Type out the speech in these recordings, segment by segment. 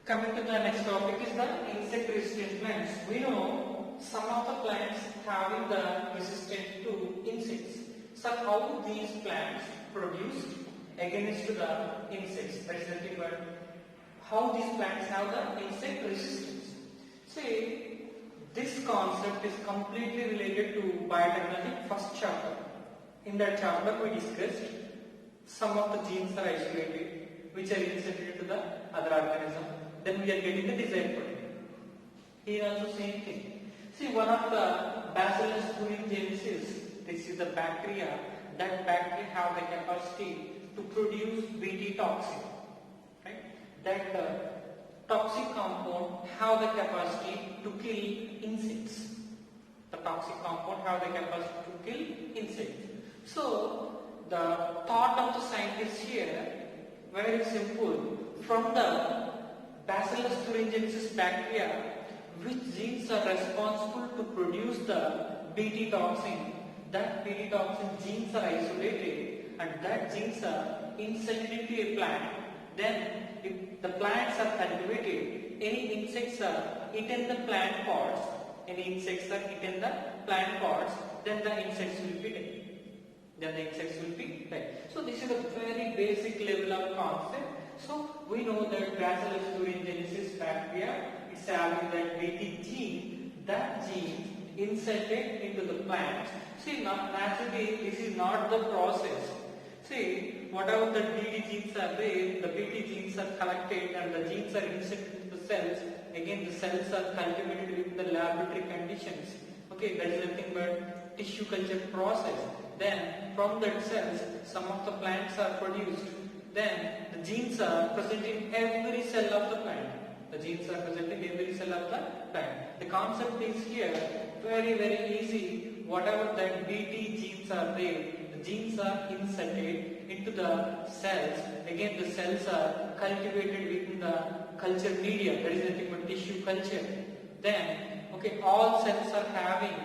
Coming to the next topic is the insect resistant plants. We know some of the plants having the resistance to insects. So how these plants produce against the insects? That is nothing but how these plants have the insect resistance. See, this concept is completely related to biotechnology first chapter. In that chapter we discussed some of the genes are isolated which are inserted to the other organism. Then we are getting the desired protein. Here also same thing. See, one of the Bacillus thuringiensis, this is the bacteria. That bacteria have the capacity to produce Bt toxin. Right? That toxic compound have the capacity to kill insects. The toxic compound have the capacity to kill insects. So the thought of the scientists here very simple. From the Bacillus thuringiensis bacteria, which genes are responsible to produce the Bt toxin? That Bt toxin genes are isolated, and that genes are inserted into a plant. Then, if the plants are cultivated, any insects are eaten the plant pods. Any insects are eaten the plant pods. Then the insects will be dead. So this is a very basic level of concept. So we know that Bacillus thuringiensis bacteria is having that Bt gene. That gene inserted into the plant. See, naturally this is not the process. See, whatever the Bt genes are there, the Bt genes are collected and the genes are inserted into the cells. Again, the cells are cultivated within the laboratory conditions. Okay, that is nothing but tissue culture process. Then from that cells, some of the plants are produced. Then the genes are present in every cell of the plant. The genes are present in every cell of the plant. The concept is here very easy. Whatever that Bt genes are there, the genes are inserted into the cells. Again, the cells are cultivated within the culture media. That is nothing but tissue culture. Then, okay, all cells are having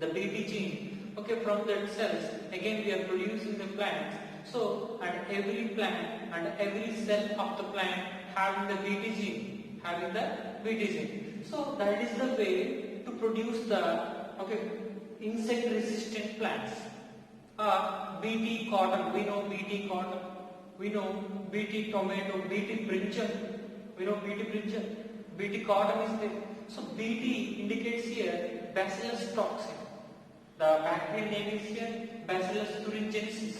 the Bt gene. Okay, from that cells, again we are producing the plants. So, and every plant and every cell of the plant having the Bt gene, So that is the way to produce the insect resistant plants. Bt cotton, we know Bt cotton, we know Bt tomato, Bt brinjal, Bt cotton is there. So Bt indicates here Bacillus toxin. The bacterial name is here Bacillus thuringiensis.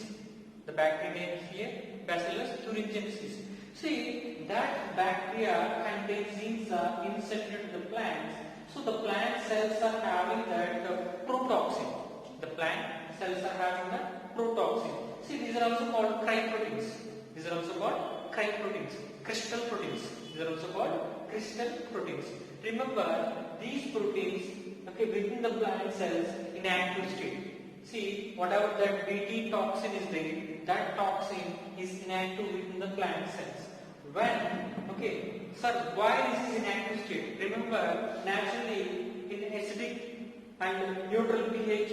The bacterial name is here Bacillus thuringiensis. See, that bacteria contains genes inserted into the plants. So the plant cells are having that protoxin. The plant cells are having the protoxin. See, these are also called cryproteins. Crystal proteins. These are also called crystal proteins. Remember, these proteins within the plant cells in active state. See, whatever that Bt toxin is there, that toxin is inactive within the plant cells. Why this is inactive state? Remember, naturally in acidic and neutral pH,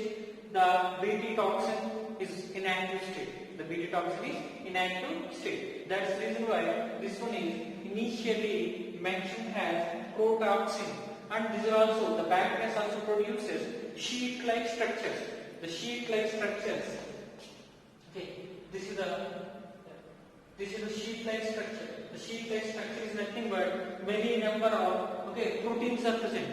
the Bt toxin is inactive state. The Bt toxin is inactive state. That's the reason why this one is initially mentioned as protoxin. And these are also, the bacteria also produces sheet-like structures. The sheet-like structures. Okay, this is the sheet-like structure. The sheet-like structure is nothing but many number of proteins are present.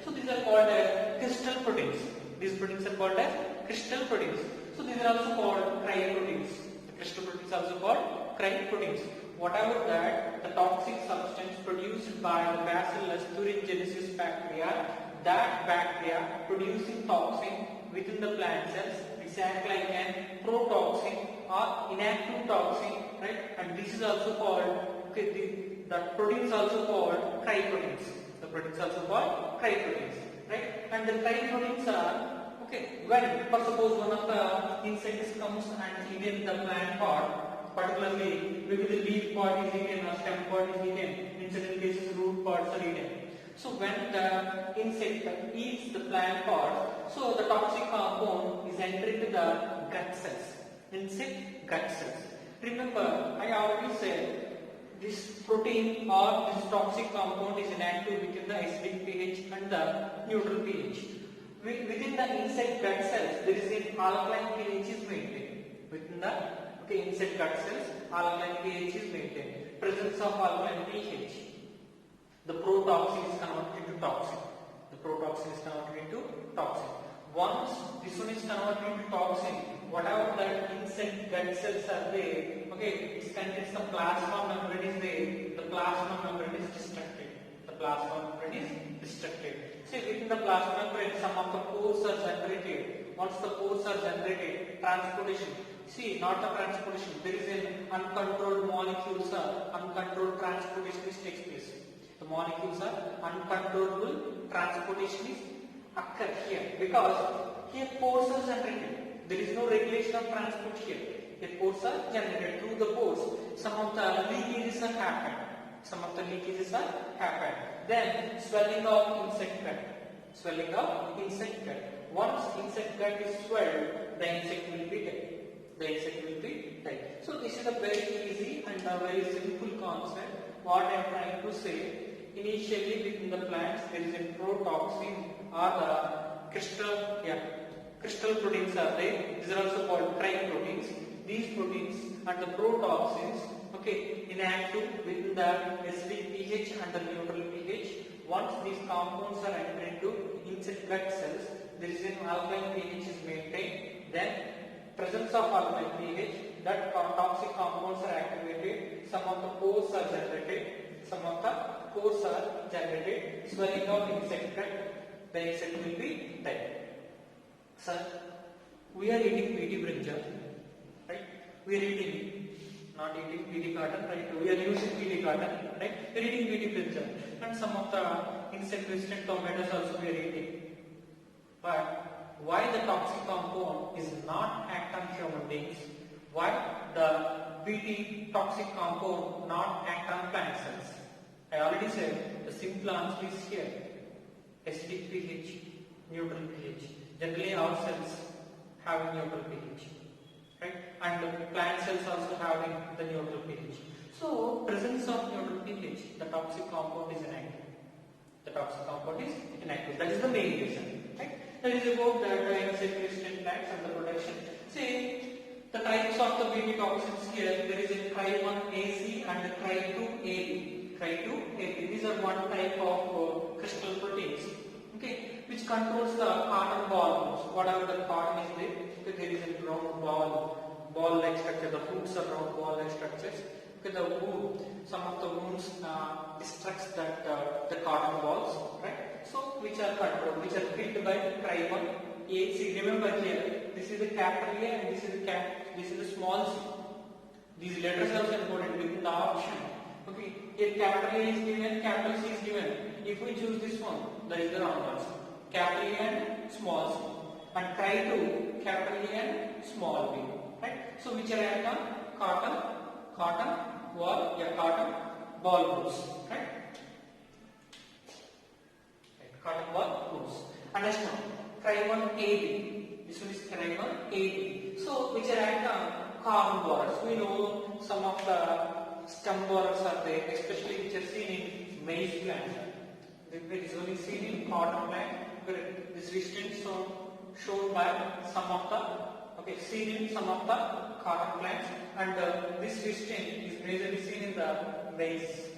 So these are called as crystal proteins. These proteins are called as crystal proteins. So these are also called cryoproteins. The crystal proteins are also called cryoproteins. Whatever that the toxic substance produced by the Bacillus thuringiensis bacteria, that bacteria producing toxin within the plant cells is act like an protoxin or inactive toxin, right? And this is also called the proteins also called cryproteins. The proteins also called cryproteins, right? And the cryproteins are when suppose one of the insects comes and eats the plant pod. Particularly, maybe the leaf pod is eaten or stem pod is eaten. In certain cases, root pods are eaten. So when the insect eats the plant pod, so the toxic compound is entering the gut cells, insect gut cells. Remember, I already said this protein or this toxic compound is inactive within the acidic pH and the neutral pH. Within the insect gut cells, there is an alkaline pH is maintained. Within the insect gut cells, alkaline pH is maintained. Presence of alkaline pH. The protoxin is converted into toxin. The protoxin is converted into toxin. Once this one is converted into toxin, whatever that insect gut cells are there, it contains the plasma membrane is there. The plasma membrane is destructed. The plasma membrane is destructed. See, within the plasma membrane, some of the pores are generated. Once the pores are generated, transportation. See, not the transportation. There is an uncontrolled molecules or uncontrolled transportation which takes place. The molecules are uncontrollable transportation is occur here because here pores are generated. There is no regulation of transport here. Here pores are generated through the pores. Some of the leakages are happened. Then swelling of insect gut. Once insect gut is swelled, the insect will be dead. So this is a very easy and a very simple concept. What I am trying to say, initially within the plants there is a protoxin or the crystal proteins are there. These are also called triproteins. These proteins and the protoxins, inactive within the acidic pH and the neutral pH. Once these compounds are entered into insect gut cells, there is an alkaline pH is maintained. Then presence of alkaline pH, that toxic compounds are activated. Some of the pores are generated. Swelling of insect gut, the insect will be dead. Sir, we are eating BT brinjal, right? We are eating, not eating BT cotton, right? We are using BT cotton, right? We are eating BT brinjal, and some of the insect-resistant tomatoes also we are eating. But why the toxic compound is not act on human beings? Why the BT toxic compound not act on plant cells? I already said the simple answer is here. Acidic pH, neutral pH. Generally our cells having neutral pH, right? And the plant cells also having the neutral pH. So presence of neutral pH, the toxic compound is inactive. That is the main reason, right? That is about the insect-resistant plants and the protection. See, the types of the BT toxins here, there is a Cry1AC and Cry2AB. These are one type of crystal proteins, which controls the cotton ball. Whatever the cotton is there, there is a round ball-like structure. The fruits are round ball-like structures. The wound, some of the wounds destructs that the cotton balls, right? So which are controlled, which are killed by Cry1AC. Remember here, this is the capital A and this is the small c. These letters are also important within the option. If capital A is given, capital C is given. If we choose this one, that is the wrong answer. Capital A and small c. And Cry2, capital A and small b. Right? So which are act on cotton ball roots. Right? Cotton ball roots. And next one, Cry1AB. This one is Cry1AB. So which are act on carbon borers. We know some of the stem borers are there, especially which are seen in maize plant. There is only seen in cotton plant. This restraint is shown by some of the seen in some of the cotton plants, and this restraint is majorly seen in the maize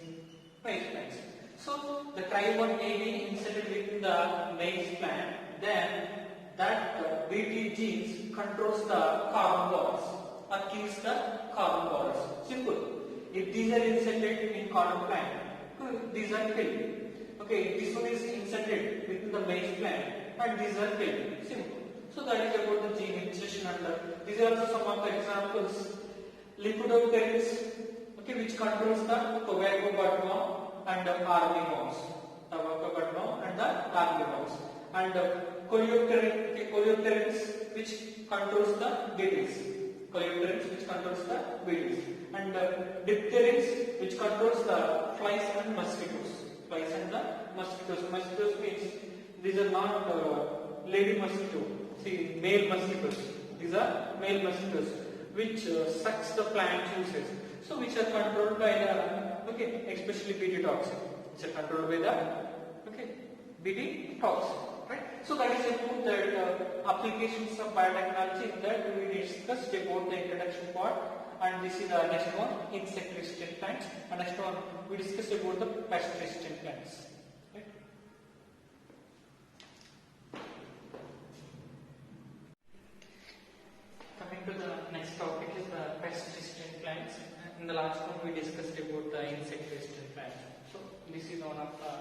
plants. So the Cry1AB inserted within the maize plant, then that BT genes controls the carbon borers or kills the carbon borers. Simple. If these are inserted in cotton plant, these are killed. This one is inserted within the maize plant and these are killed. Simple. So that is about the gene insertion, and these are also some of the examples. Lepidopteris, which controls the tobacco button and the armyworms. And Coleopterans, which controls the beetles. And Dipterans, which controls the flies and mosquitoes. Mosquitoes means these are not lady mosquito. See, male mosquitoes. These are male mosquitoes which sucks the plant juices. So which are controlled by the okay, especially Bt toxin. It's controlled by the Bt toxin, right? So that is about the applications of biotechnology that we discussed about the introduction part, and this is the next one, insect resistant plants, and next one we discussed about the pest resistant plants. Right? Coming to the next topic is the pest resistant plants. In the last one we discussed about the insect resistant plants. So this is one of the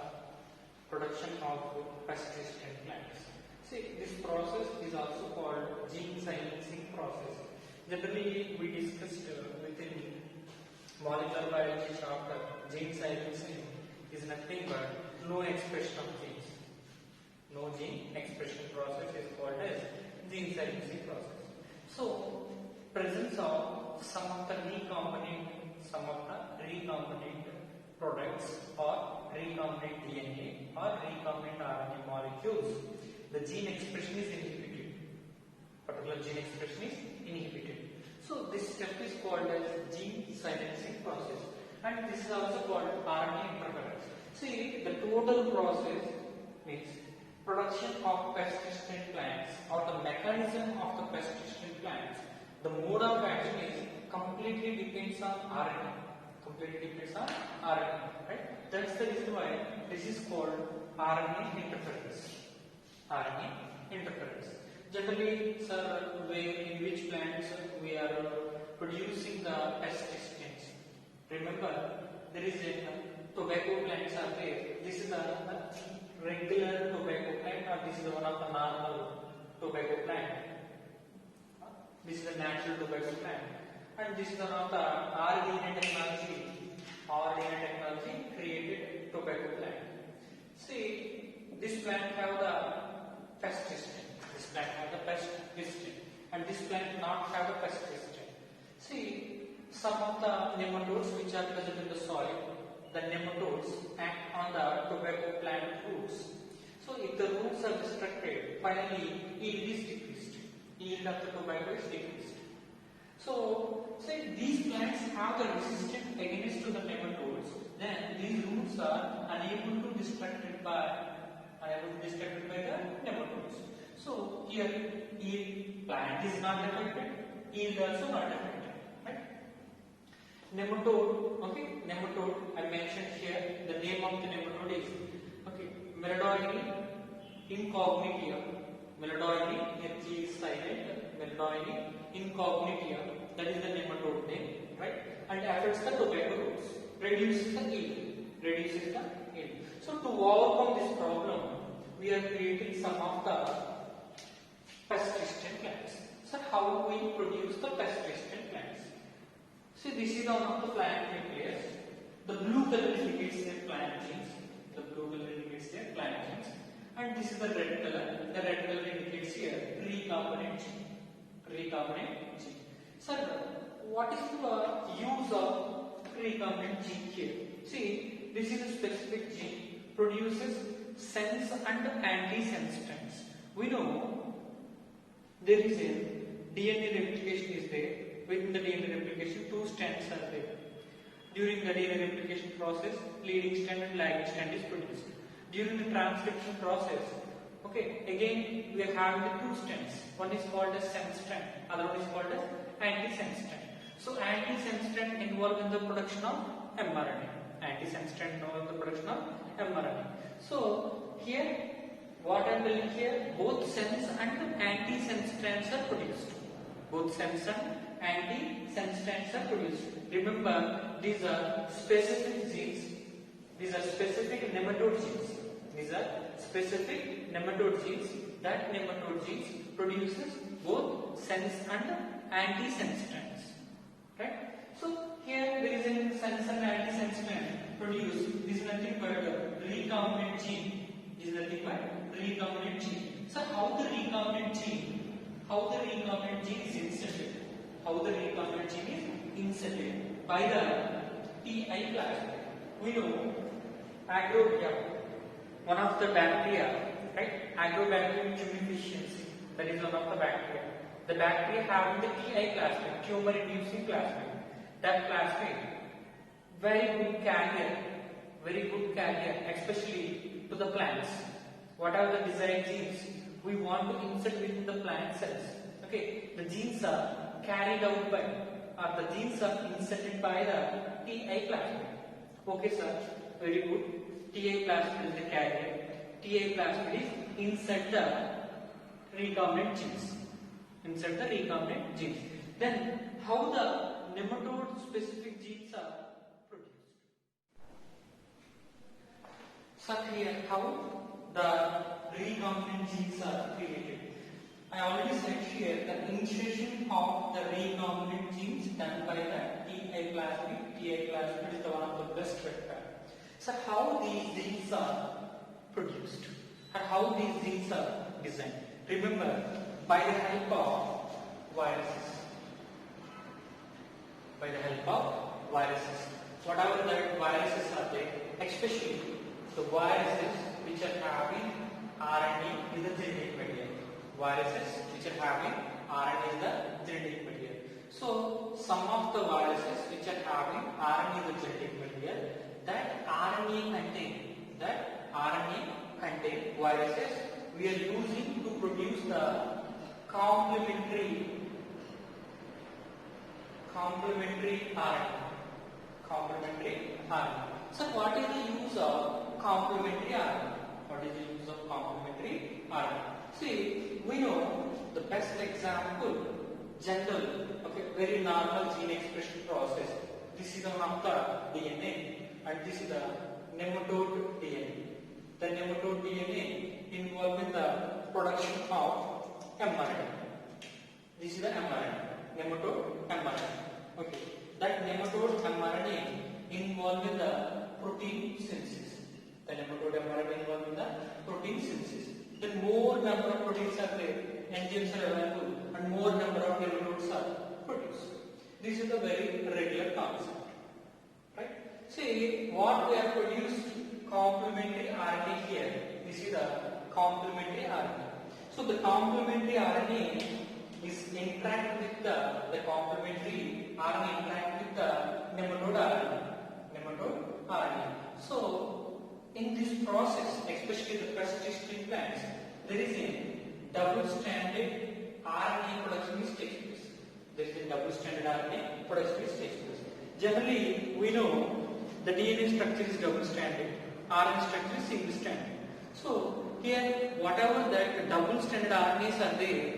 production of pest resistant plants. See, this process is also called gene silencing process. Generally we discussed within molecular biology chapter, gene silencing is nothing but no expression of genes. No gene expression process is called as gene silencing process. So, presence of some of the recombinant products or recombinant DNA or recombinant RNA molecules, the gene expression is inhibited. Particular gene expression is inhibited. So, this step is called as gene silencing process, and this is also called RNA interference. See, the total process means production of pest-resistant plants or the mechanism of the pest-resistant plants. The mode of action is completely depends on RNA. Right? That's the reason why this is called RNA interference. RNA interference. Generally, sir, in which plants we are producing the pest-resistants? Remember, there is a tobacco plants are there. This is a regular tobacco plant, or this is one of the normal tobacco plant. This is a natural tobacco plant, and this is one of the R&D technology created tobacco plant. See, this plant have the pest resistant. This plant have the pest resistant, and this plant not have the pest resistant. See, some of the nematodes which are present in the soil, the nematodes act on the tobacco plant roots. So if the roots are destructed, finally yield is decreased. Yield of the tobacco is decreased. So say these plants have the resistance against to the nematodes, then these roots are unable to destructed by the nematodes. So here yield plant is not affected, yield also not affected. Nematode, nematode, I mentioned here, the name of the nematode is, Melodioides incognitia. Melodioides, H is silent, Melodioides incognitia, that is the nematode name, right? And affects the tobacco roots, reduces the yield. So to overcome this problem, we are creating some of the pest-resistant plants. So how we produce the pest-resistant plants? See, this is one of the plant nucleus. The blue color indicates their plant genes. And this is the red color. The red color indicates here recombinant gene. Sir, what is the use of recombinant gene here? See, this is a specific gene produces sense and anti-sense strands. We know there is a DNA replication is there. Within the DNA replication, two strands are there. During the DNA replication process, leading strand and lagging strand is produced. During the transcription process, again we are having the two strands. One is called as sense strand, other one is called as anti-sense strand. So anti-sense strand involved in the production of mRNA. So here, what I am telling here, both sense and anti-sense strands are produced. Both sense and anti-sense strands are produced. Remember, these are specific genes. These are specific nematode genes. That nematode genes produces both sense and anti-sense strands. Right? So here there is a sense and anti-sense strand produced. This is nothing but recombinant gene. So how the recombinant gene is inserted? By the TI plasmid. We know agrobia, one of the bacteria, right? Agrobacterium tumefaciensis, that is one of the bacteria. The bacteria having the TI plasmid, tumor-inducing plasmid. That plasmid very good carrier, especially to the plants. What are the desired genes we want to insert within the plant cells? Okay, the genes are carried out by, or the genes are inserted by the Ti plasmid. Okay, sir, very good. Ti plasmid is the carrier. Ti plasmid is insert the recombinant genes. Insert the recombinant genes. Then, how the nematode specific genes are produced? So here, how the recombinant genes are created. I already said here the insertion of the recombinant genes done by the Ti plasmid. Ti plasmid is the one of the best vector. So how these genes are produced and how these genes are designed. Remember, by the help of viruses. By the help of viruses. Whatever the viruses are there, especially the viruses which are having RNA is the genetic material. Viruses which are having RNA is the genetic material. So, some of the viruses which are having RNA is the genetic material, that RNA contain viruses we are using to produce the complementary RNA. So, what is the use of complementary RNA? What is the use of complementary RNA? See, we know the best example, general, okay, very normal gene expression process. This is one of the DNA, and this is the nematode DNA. The nematode DNA involved in the production of mRNA. This is the mRNA, nematode mRNA. Okay, that nematode mRNA involved in the protein synthesis. The nematode mRNA involved in the protein synthesis. Then more number of proteins are there, enzymes are available, and more number of nematodes are produced. This is a very regular concept, right? See, what we have produced complementary RNA here. This is the complementary RNA. So the complementary RNA is interact with the complementary RNA interact with the nematode RNA. So in this process, especially the persistent plants, there is a double-stranded RNA production takes place. There is a double-stranded RNA production takes place. Generally, we know the DNA structure is double-stranded, RNA structure is single-stranded. So here, whatever that double-stranded RNAs are there,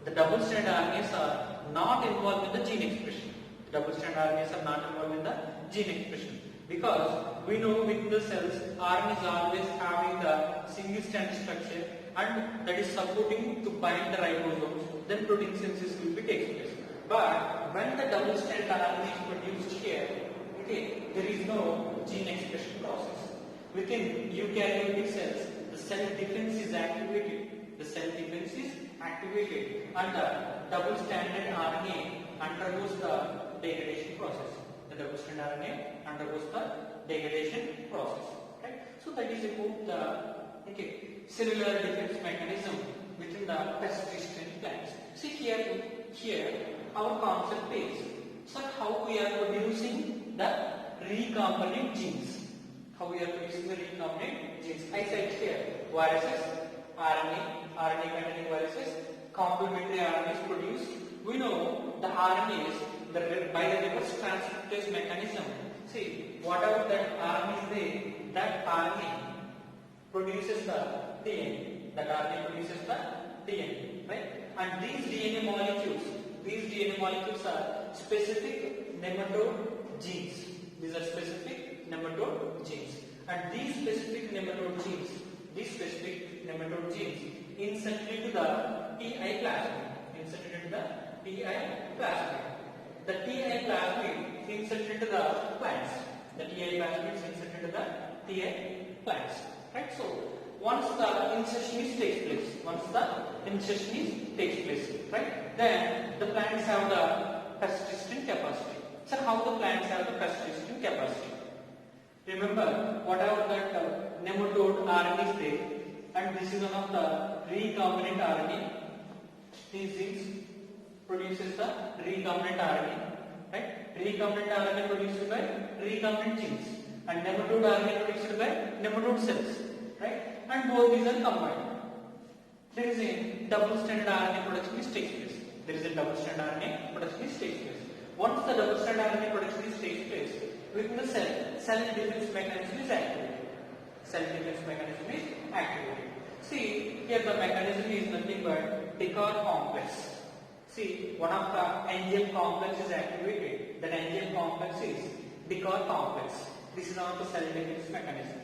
the double-stranded RNAs are not involved in the gene expression. Double-stranded RNAs are not involved in the gene expression. Because we know with the cells, RNA is always having the single-stranded structure, and that is supporting to bind the ribosomes, then protein synthesis will be taking place. But when the double-stranded RNA is produced here, okay, there is no gene expression process. Within eukaryotic cells, the cell defense is activated. And the double-stranded RNA undergoes the degradation process. The double-stranded RNA undergoes the degradation process. Right? So that is about the cellular defense mechanism within the persistent plants. See here our concept is, so how we are producing the recombinant genes. How we are producing the recombinant genes. I said here, viruses, RNA containing viruses, complementary RNA is produced. We know the RNAs by the reverse transcriptase mechanism. See, whatever that RNA is there, that RNA produces the DNA. That RNA produces the DNA, right? And these DNA molecules are specific nematode genes. These are specific nematode genes. And these specific nematode genes inserted into the Ti plasmid. The Ti plasmid is inserted into the plants. Right? So once the insertion takes place, right? Then the plants have the persistent capacity. So how the plants have the persistent capacity? Remember, whatever that nematode RNA is there, and this is one of the recombinant RNA. These produces the recombinant RNA, right? Recombinant RNA produced by recombinant genes, and nematode RNA produced by nematode cells, right? And both these are combined. There is a double-stranded RNA production which takes place. There is a double-stranded RNA production which takes place. Once the double-stranded RNA production takes place, within the cell defense mechanism is activated. Cell defense mechanism is activated. See, here the mechanism is nothing but Dicker complex. See, one of the NGL complex is activated. That NGL complex is Dicker complex. This is one of the cell defense mechanism.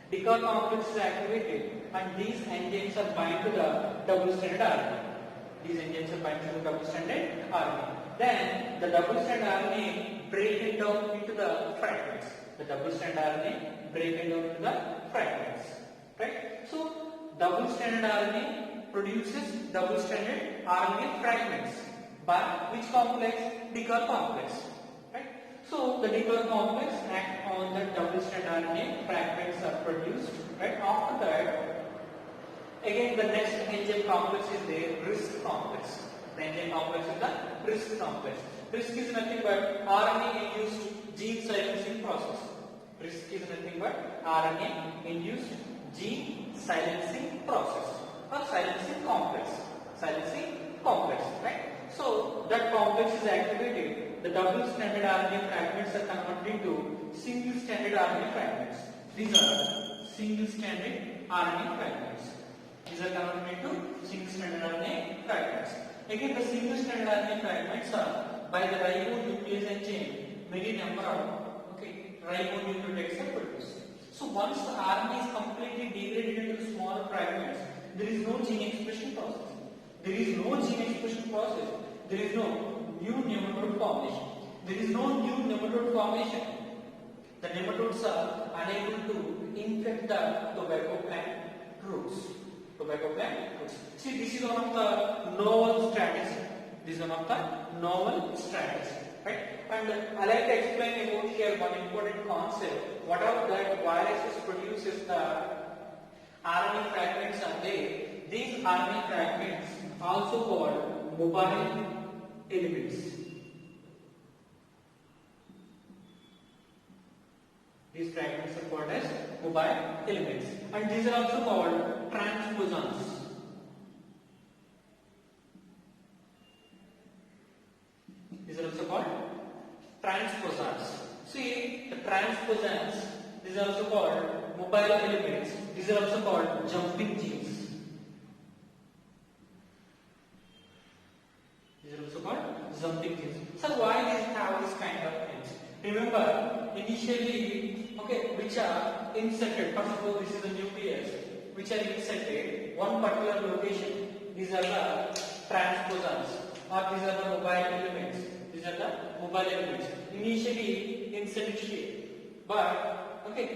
Dicker complex is activated, and these enzymes are bind to the double-stranded RNA. These enzymes are bind to the double-stranded RNA. Then the double-stranded RNA break it down into the fragments. The double-stranded RNA break it down into the fragments. Right? So double-stranded RNA produces double-stranded RNA fragments by which complex? Dicker complex. Right? So the Dicker complex act on the double-stranded RNA fragments are produced. Right? After that, again the next enzyme complex is the RISC complex. The enzyme complex is the RISC complex. RISC is nothing but RNA-induced gene silencing process. RISC is nothing but RNA-induced gene silencing process or silencing complex. Silencing complex, right? So that complex is activated. The double-stranded RNA fragments are converted into single-stranded RNA fragments. These are single-stranded RNA fragments. These are converted into single-stranded RNA fragments. Again, the single-stranded RNA fragments are by the ribonuclease enzyme. Many number of ribonucleotides are produced. So once the RNA is completely degraded into smaller fragments, there is no gene expression process. There is no gene expression process. There is no new nematode formation. There is no new nematode formation. The nematodes are unable to infect the tobacco plant roots. Tobacco plant roots. See, this is one of the novel strategies. This is one of the novel strategies. Right? And I like to explain about here one important concept. Whatever that viruses produces the RNA fragments are there. These RNA fragments also called mobile elements. These fragments are called as mobile elements, and these are also called transposons. These are also called transposons. See, the transposons, these are also called mobile elements. These are also called jumping genes. These are also called jumping genes. So why these have this kind of things? Remember, initially, which are inserted. First of all, this is the nucleus, which are inserted one particular location. These are the transposons, or these are the mobile elements. These are the mobile elements. Initially inserted here, but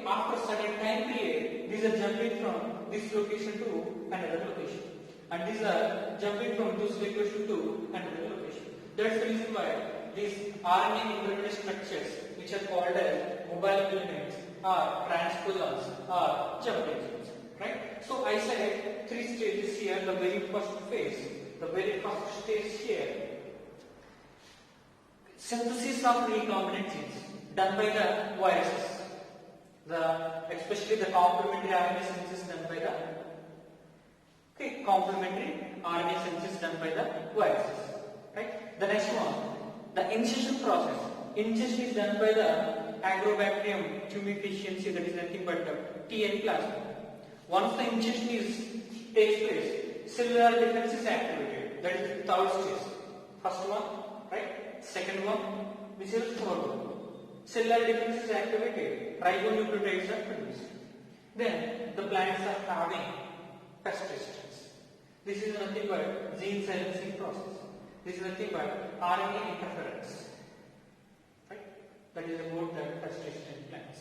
after a certain time period, these are jumping from this location to another location, and these are jumping from this location to another location. That's the reason why these RNA intermediate structures, which are called as mobile elements, or transposons, or jumping genes. Right? So I said three stages here. The very first phase, the very first stage here, synthesis of recombinant genes done by the viruses. Especially the complementary RNA synthesis done by the complementary RNA synthesis done by the viruses. Right? The next one, the ingestion process. Ingestion is done by the Agrobacterium tumefaciensis, that is nothing but TN plasma. Once the ingestion takes place, cellular defense is activated. That is the third stage. First one, right? Second one, which is third one. Cellular defense is activated. Ribonucleotides are produced. Then the plants are having pest resistance. This is nothing but gene silencing process. This is nothing but RNA interference. Right? That is about the pest resistant plants.